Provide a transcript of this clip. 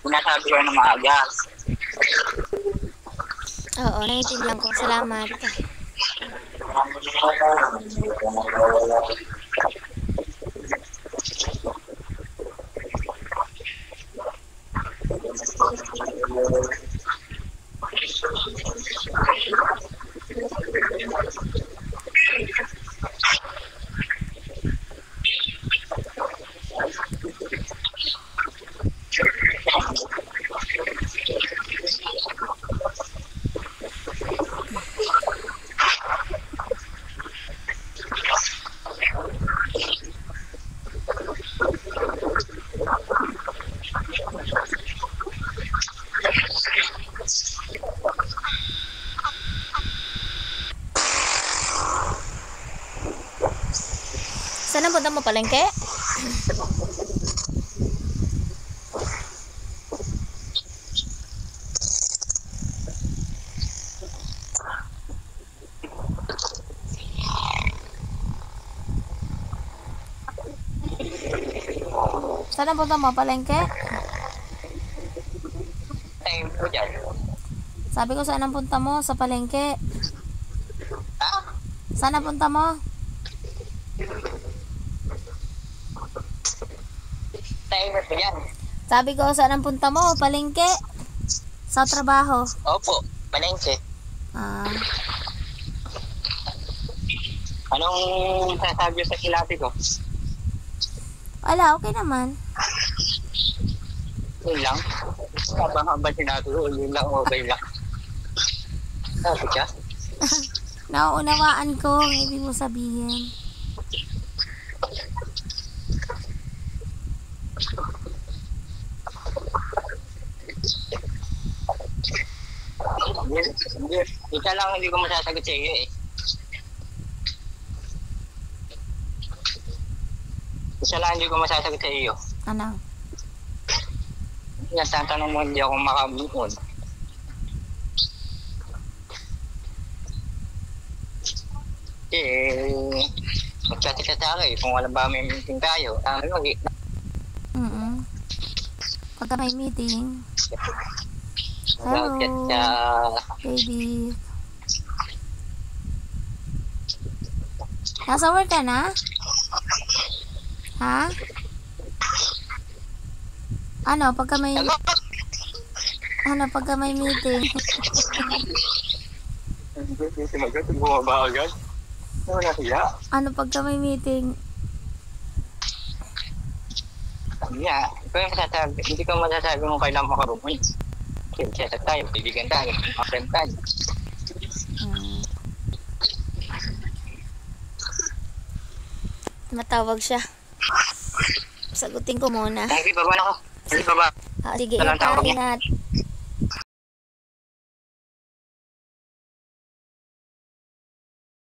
Sinasabi ko na maaga. Oo, naiintindihan ko. Salamat. Saan ang punta mo, palengke? Saan ang punta mo, palengke? Time ko dyan. Sabi ko, saan ang punta mo? Sa palengke. Ha? Saan ang punta mo? Time ko dyan. Sabi ko, saan ang punta mo? Palengke. Sa trabaho. Opo, palengke. Ah, Anong sasabi sa kilati ko? wala, okay naman. Yun lang. Habang sinabi ko, yun lang, okay lang. Sabi ka? Nauunawaan ko ang ibig mo sabihin. Isa lang hindi ko masasagot sa iyo eh. Isa lang hindi ko masasagot sa iyo. Ano? Natatanong mo hindi ako makamukod. Magchat ka sa akin kung wala ba may meeting tayo. Pagka may meeting. Hello, Magchat ka. baby. Nasa work ka na? Ha? Ano, pagka may meeting? Bumaba agad. Wala siya. Ano, pagka may meeting? Yeah, hindi ko masasabi mo kailan makarumay. Chat tayo, bibigan tayo, ma-friend tayo. Matawag siya. Sagutin ko muna. Hindi ba ako? Hindi ba? Sige, Walang tawag ingat.